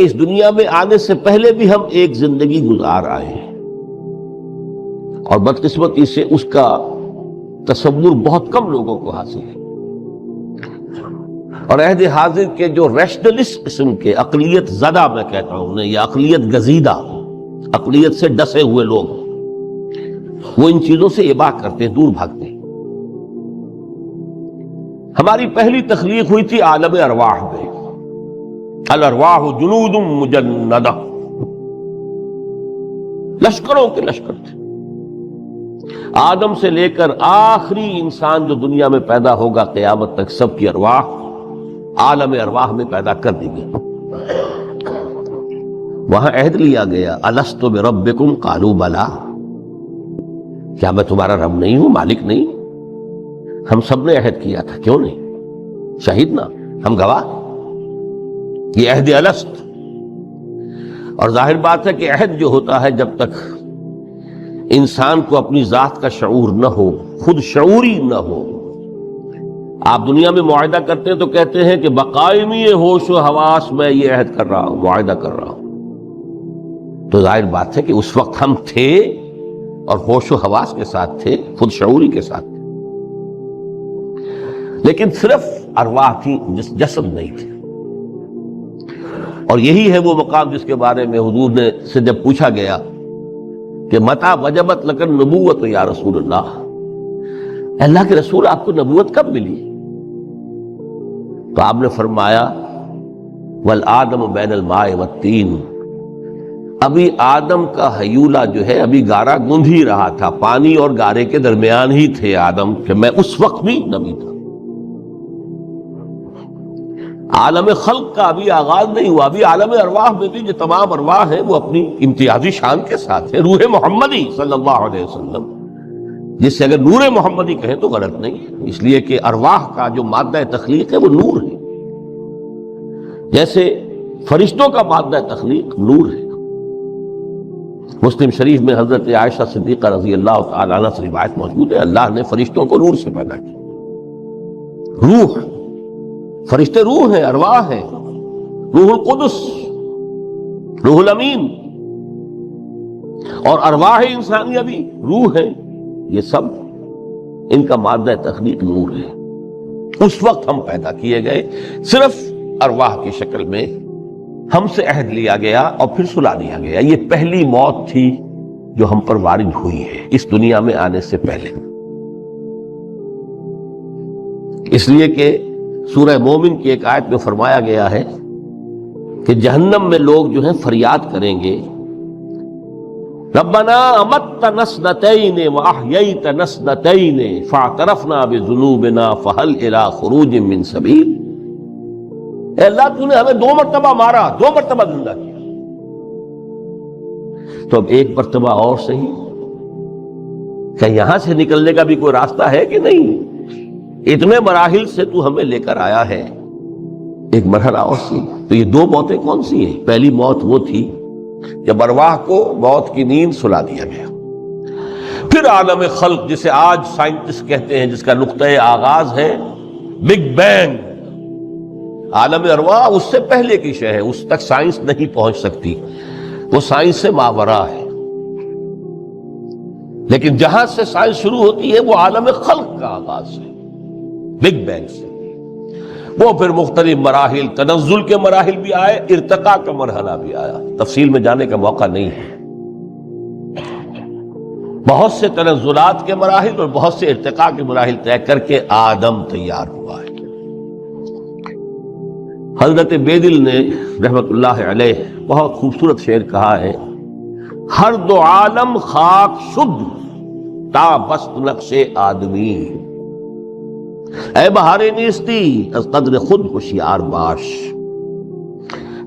اس دنیا میں آنے سے پہلے بھی ہم ایک زندگی گزار آئے ہیں، اور بدقسمتی سے اس کا تصور بہت کم لوگوں کو حاصل ہے۔ اور عہد حاضر کے جو ریشنلسٹ قسم کے عقلیت زدہ میں کہتا ہوں انہیں، یا عقلیت گزیدہ، عقلیت سے ڈسے ہوئے لوگ، وہ ان چیزوں سے اباع کرتے ہیں، دور بھاگتے ہیں۔ ہماری پہلی تخلیق ہوئی تھی عالم ارواح میں، الارواح جنود مجندہ، لشکروں کے لشکر تھے۔ آدم سے لے کر آخری انسان جو دنیا میں پیدا ہوگا قیامت تک، سب کی ارواح عالم ارواح میں پیدا کر دی گئی۔ وہاں عہد لیا گیا، الست بربکم قالوا بلی، کیا میں تمہارا رب نہیں ہوں، مالک نہیں؟ ہم سب نے عہد کیا تھا، کیوں نہیں؟ شہیدنا، ہم گواہ، یہ عہد الست۔ اور ظاہر بات ہے کہ عہد جو ہوتا ہے، جب تک انسان کو اپنی ذات کا شعور نہ ہو، خود شعوری نہ ہو، آپ دنیا میں معاہدہ کرتے ہیں تو کہتے ہیں کہ بقائمی ہوش و حواس میں یہ عہد کر رہا ہوں، معاہدہ کر رہا ہوں، تو ظاہر بات ہے کہ اس وقت ہم تھے اور ہوش و حواس کے ساتھ تھے، خود شعوری کے ساتھ تھے، لیکن صرف ارواح تھی، جسد نہیں تھے۔ اور یہی ہے وہ مقام جس کے بارے میں حضور نے سے جب پوچھا گیا کہ متى وجبت لک النبوۃ یا رسول اللہ، اللہ کے رسول آپ کو نبوت کب ملی؟ تو آپ نے فرمایا والآدم بین الماء والطین، ابھی آدم کا حیولہ جو ہے ابھی گارا گوندھ ہی رہا تھا، پانی اور گارے کے درمیان ہی تھے آدم، کہ میں اس وقت بھی نبی تھا۔ عالم خلق کا ابھی آغاز نہیں ہوا، ابھی عالم ارواح میں بھی جو تمام ارواح ہیں وہ اپنی امتیازی شان کے ساتھ ہیں۔ روح محمدی صلی اللہ علیہ وسلم، جس سے اگر نور محمدی کہیں تو غلط نہیں، اس لیے کہ ارواح کا جو مادہ تخلیق ہے وہ نور ہے، جیسے فرشتوں کا مادہ تخلیق نور ہے۔ مسلم شریف میں حضرت عائشہ صدیقہ رضی اللہ تعالی عنہ سے روایت موجود ہے، اللہ نے فرشتوں کو نور سے پیدا کیا۔ روح، فرشتے روح ہیں، ارواح ہیں، روح القدس، روح الامین، اور ارواح انسانیہ بھی روح ہے، یہ سب ان کا مادہ تخلیق نور ہے۔ اس وقت ہم پیدا کیے گئے، صرف ارواح کی شکل میں ہم سے عہد لیا گیا اور پھر سلا دیا گیا۔ یہ پہلی موت تھی جو ہم پر وارد ہوئی ہے اس دنیا میں آنے سے پہلے، اس لیے کہ سورہ مومن کی ایک آیت میں فرمایا گیا ہے کہ جہنم میں لوگ جو ہیں فریاد کریں گے، ربنا امتنا اثنتین واحییتنا اثنتین فاعترفنا بذنوبنا فہل الی خروج من سبیل، اے اللہ تو نے ہمیں 2 مرتبہ مارا، 2 مرتبہ زندہ کیا، تو اب ایک مرتبہ اور صحیح، کہ یہاں سے نکلنے کا بھی کوئی راستہ ہے کہ نہیں؟ اتنے مراحل سے تو ہمیں لے کر آیا ہے، ایک مرحلہ اور سی۔ تو یہ 2 موتیں کون سی ہیں؟ پہلی موت وہ تھی جب ارواح کو موت کی نیند سلا دیا گیا۔ پھر عالم خلق، جسے آج سائنٹسٹ کہتے ہیں، جس کا نقطۂ آغاز ہے بگ بینگ، عالم ارواح اس سے پہلے کی شے ہے، اس تک سائنس نہیں پہنچ سکتی، وہ سائنس سے ماورا ہے۔ لیکن جہاں سے سائنس شروع ہوتی ہے وہ عالم خلق کا آغاز ہے، بگ بینگ سے۔ وہ پھر مختلف مراحل، تنزل کے مراحل بھی آئے، ارتقاء کا مرحلہ بھی آیا، تفصیل میں جانے کا موقع نہیں ہے۔ بہت سے تنزلات کے مراحل اور بہت سے ارتقاء کے مراحل طے کر کے آدم تیار ہوا ہے۔ حضرت بیدل نے رحمت اللہ علیہ بہت خوبصورت شعر کہا ہے، ہر 2 عالم خاک شد تا بست نقش آدمی، اے بہار نیستی از قدر خود ہوشیار باش۔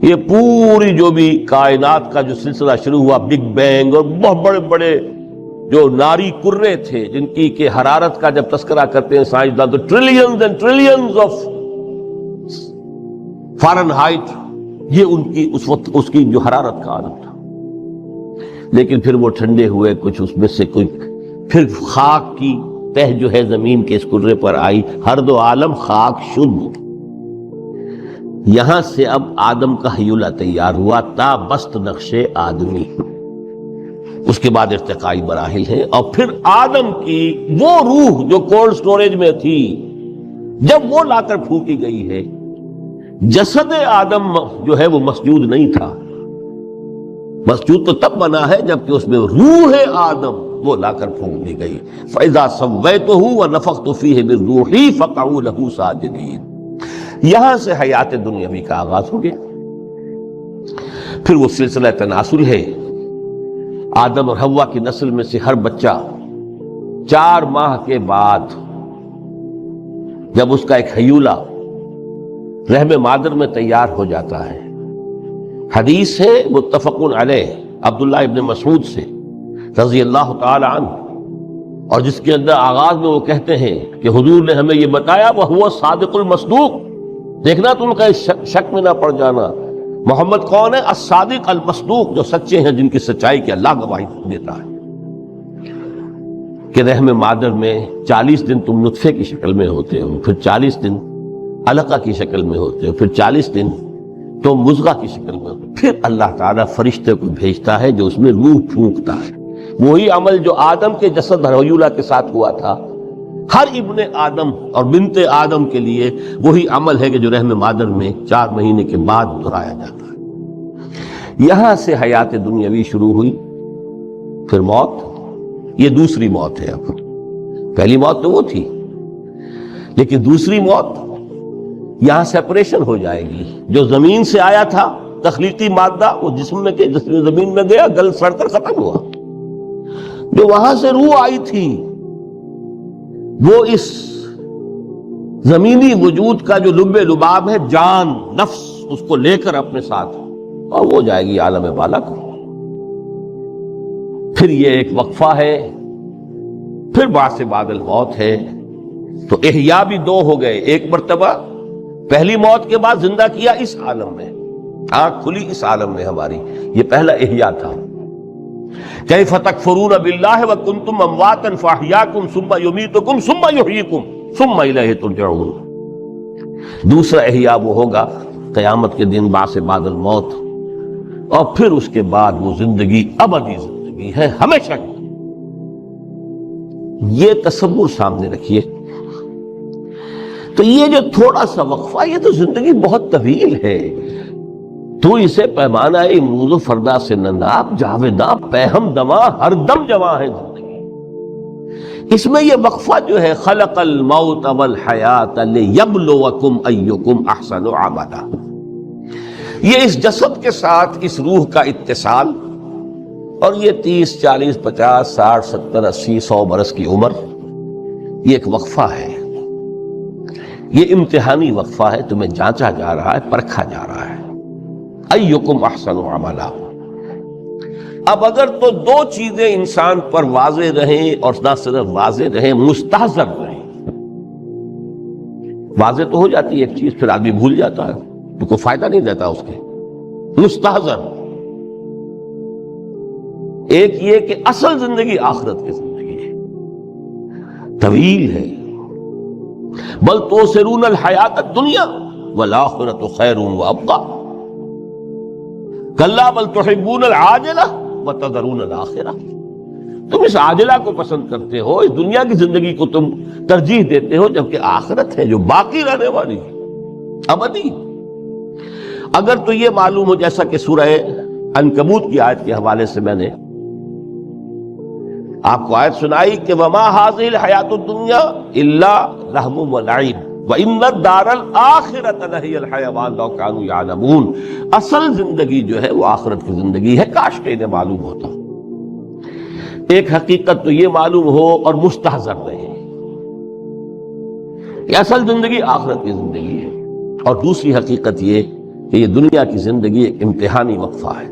یہ پوری جو بھی کائنات کا جو سلسلہ شروع ہوا، بگ بینگ، اور بہت بڑے بڑے جو ناری کرے تھے جن کی کہ حرارت کا جب تذکرہ کرتے ہیں سائنسدان تو trillions and trillions of foreign height, یہ ان کی اس وقت اس کی جو حرارت کا عالم تھا۔ لیکن پھر وہ ٹھنڈے ہوئے، کچھ اس میں سے کوئی، پھر خاک کی تہ جو ہے زمین کے اس کرے پر آئی، ہر 2 عالم خاک شد، یہاں سے اب آدم کا حیولہ تیار ہوا تا بست نقش آدمی. اس کے بعد ارتقائی مراحل ہیں، اور پھر آدم کی وہ روح جو کولڈ سٹوریج میں تھی جب وہ لا کر پھونکی گئی ہے. جسد آدم جو ہے وہ مسجود نہیں تھا، مسجود تو تب بنا ہے جبکہ اس میں روح آدم وہ لا کر پھونک دی گئی. فَإِذَا سَوَّيْتُهُ وَنَفَخْتُ فِيهِ مِن رُوحِي فَقَعُوا لَهُ سَاجِدِينَ. یہاں سے حیات دنیاوی کا آغاز ہو گیا. پھر وہ سلسلہ تناسل ہے. آدم اور حوا کی نسل میں سے ہر بچہ 4 ماہ کے بعد جب اس کا ایک حیولہ رحم مادر میں تیار ہو جاتا ہے، حدیث ہے متفق علیہ عبداللہ ابن مسعود سے رضی اللہ تعالی عنہ، اور جس کے اندر آغاز میں وہ کہتے ہیں کہ حضور نے ہمیں یہ بتایا وَهُوَ الصادق المصدوق. دیکھنا تم کا شک میں نہ پڑ جانا. محمد کون ہے؟ الصادق المصدوق، جو سچے ہیں، جن کی سچائی کی اللہ گواہی دیتا ہے. کہ رحم مادر میں 40 دن تم نطفے کی شکل میں ہوتے ہو، پھر 40 دن علقہ کی شکل میں ہوتے ہو، پھر 40 دن تو مضغہ کی شکل میں ہوتے. پھر اللہ تعالیٰ فرشتے کو بھیجتا ہے جو اس میں روح پھونکتا ہے. وہی عمل جو آدم کے جسد حیولہ کے ساتھ ہوا تھا، ہر ابن آدم اور بنت آدم کے لیے وہی عمل ہے کہ جو رحم مادر میں 4 مہینے کے بعد دہرایا جاتا ہے. یہاں سے حیات دنیاوی شروع ہوئی. پھر موت، یہ دوسری موت ہے. اب پہلی موت تو وہ تھی، لیکن دوسری موت یہاں سیپریشن ہو جائے گی. جو زمین سے آیا تھا تخلیقی مادہ، وہ جسم میں زمین میں گیا، گل سڑ کر ختم ہوا. جو وہاں سے روح آئی تھی وہ اس زمینی وجود کا جو لب لباب ہے، جان نفس، اس کو لے کر اپنے ساتھ، اور وہ جائے گی عالم بالا کو. پھر یہ ایک وقفہ ہے، پھر بعد بعد الموت ہے. تو احیاء بھی 2 ہو گئے. ایک مرتبہ پہلی موت کے بعد زندہ کیا اس عالم میں، آنکھ کھلی اس عالم میں ہماری، یہ پہلا احیاء تھا. کیف تکفرون باللہ وکنتم امواتا فاحیاکم ثم یمیتکم ثم یحییکم ثم الیہ ترجعون. دوسرا احیاء وہ ہوگا قیامت کے دن بعد الموت، اور پھر اس کے بعد وہ زندگی ابدی زندگی ہے، ہمیشہ کی. یہ تصور سامنے رکھیے. تو یہ جو تھوڑا سا وقفہ، یہ تو زندگی بہت طویل ہے. تو اسے پیمانہ امروز و فردا سے نناب جاویداں پہم دماں ہر دم جواں ہے زندگی. اس میں یہ وقفہ جو ہے خلق الموت والحیات لیبلوکم ایکم احسن عملا، یہ اس جسد کے ساتھ اس روح کا اتصال، اور یہ 30 40 50 60 70 80 100 برس کی عمر، یہ ایک وقفہ ہے. یہ امتحانی وقفہ ہے. تمہیں جانچا جا رہا ہے، پرکھا جا رہا ہے. ایکم احسن عملا. اب اگر تو 2 چیزیں انسان پر واضح رہیں، اور نہ صرف واضح رہیں، مستحضر رہیں. واضح تو ہو جاتی ہے ایک چیز، پھر آدمی بھول جاتا ہے، تو کوئی فائدہ نہیں دیتا اس کے. مستحضر ایک یہ کہ اصل زندگی آخرت کی زندگی ہے، طویل ہے. بل توثرون الحیات الدنیا والآخرۃ خیر وابقیٰ کلا بل تحبون العاجلہ وتذرون الآخرہ. تم اس عاجلہ کو پسند کرتے ہو، اس دنیا کی زندگی کو تم ترجیح دیتے ہو، جبکہ آخرت ہے جو باقی رہنے والی ابدی. اگر تو یہ معلوم ہو، جیسا کہ سورہ عنکبوت کی آیت کے حوالے سے میں نے آپ کو آیت سنائی کہ وما هذه الحیات الدنیا الا لہو ولعب وان الدار الاخرۃ لہی الحیوان لو کانوا یعلمون. اصل زندگی جو ہے وہ آخرت کی زندگی ہے، کاش کہ انہیں معلوم ہوتا. ایک حقیقت تو یہ معلوم ہو اور مستحضر رہے کہ اصل زندگی آخرت کی زندگی ہے، اور دوسری حقیقت یہ کہ یہ دنیا کی زندگی ایک امتحانی وقفہ ہے.